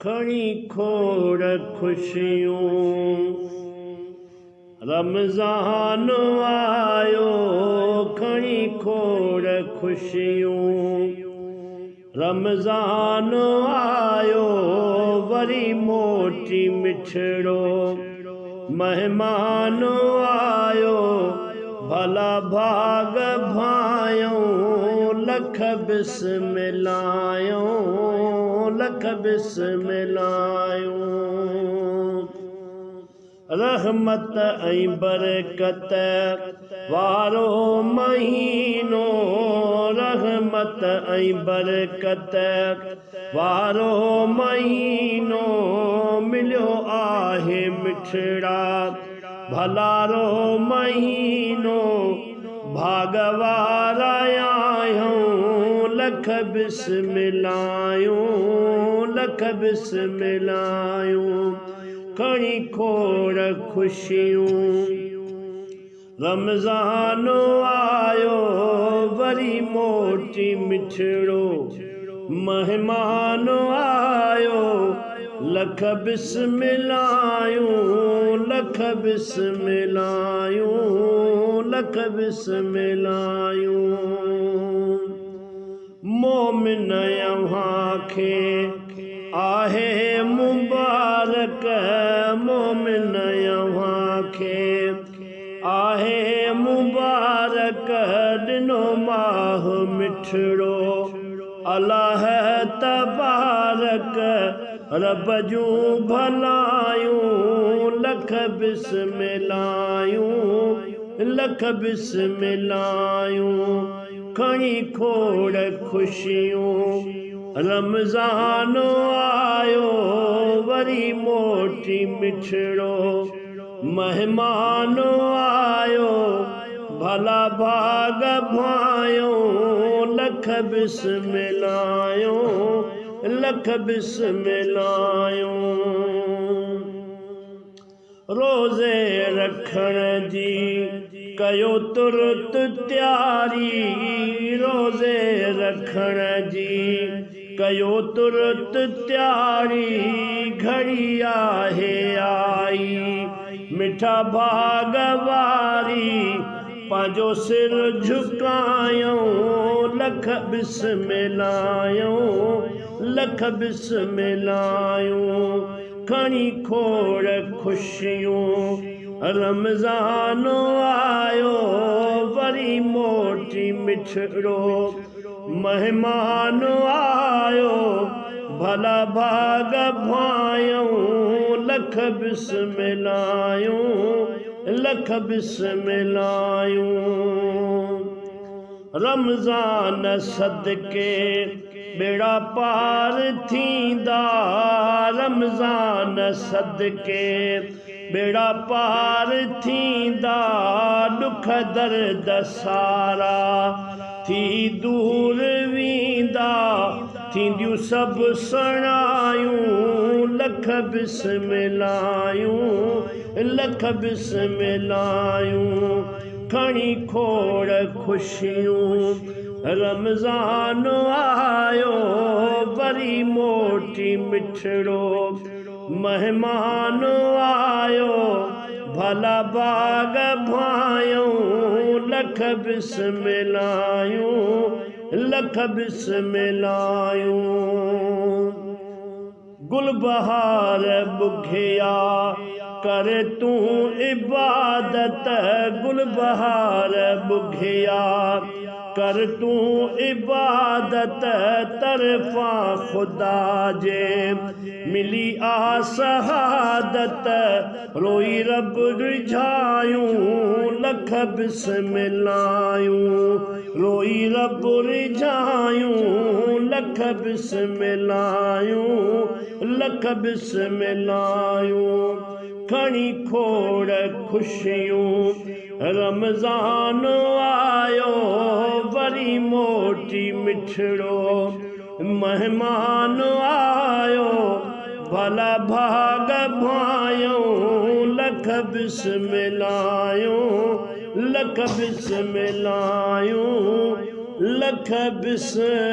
खणी खोड़ खुशियूं रमज़ान आयो खणी खोड़ खुशियूं रमज़ान आयो वरी मोटी मिठड़ो मेहमान आयो भला भाग भायूं लख बिस्मिल्लाहूं लख बिस्मिल्लाहूं रहमत ऐं बरकत वारो महीनो रहमत ऐं बरकत वारो महीनो मिलियो आहे मिठड़ा भलारो महीनो भागवारा आहियूं लख बिस्मिल्लाहूं लख बिस्मिल्लाहूं खणी खोड़ खुशियूं रमज़ान आयो वरी मोटी मिठड़ो मेहमान आयो लख बिस्मिल्लाहूं लख बिस्मिल्लाहूं लख बिस्मिल्लाहूं मोमिन अव्हां खे आहे मुबारक मोमिन अव्हां खे आहे मुबारक ॾिनो माह मिठड़ो अल्लाह तबारक रब जूं भलायूं लख बिस्मिल्लाहूं लख बिस्मिल्लाहूं खणी खोड़ खुशियूं रमज़ान आयो वरी मोटी मिठड़ो मेहमान आयो भला भाग भायूं लख बिस्मिल्लाहूं लख बिस्मिल्लाहूं रोज़े रखण जी कयो तुरत त्यारी रोज़े रखण जी कयो तुरत त्यारी घड़ी आहे आई मिठा भाग वारी पंहिंजो सिर झुकायूं लख बिस्मिल्लाहूं लख बिस्मिल्लाहूं खणी खोड़ खुशियूं रमज़ान आयो वरी मोटी मिठड़ो मेहमान आयो भला भाग भायूं लख बिस्मिल्लाहूं लख बिस्मिल्लाहूं रमज़ान सदके बेड़ा पार थींदा रमज़ान सदके बेड़ा पार थींदा दुख दर्द सारा थी दूर वेंदा थींदियूं सभु सणायूं लख बिस्मिल्लाहूं लख बिस्मिल्लाहूं खणी खोड़ खुशियूं रमज़ान आयो वरी मोटी मिठड़ो मेहमान आयो भला बाग भायूं लख बिस्मिल्लाहूं लख बिस्मिल्लाहूं गुलबहार बुघिया कर तूं इबादत गुलबहार बुघिया कर तूं इबादत तरफ़ा खुदा जे मिली आ शहादत रोई रब रिझायूं लख बिस्मिल्लाहूं रोई रब रिझायूं लख बिस्मिल्लाहूं लख बिस्मिल्लाहूं खणी खोड़ खुशियूं रमज़ान आयो वरी मोटी मिठड़ो मेहमान आयो भला भाग भायूं लख बिस्मिल्लाहूं लख बिस्मिल्लाहूं लख बिस्मिल्लाह।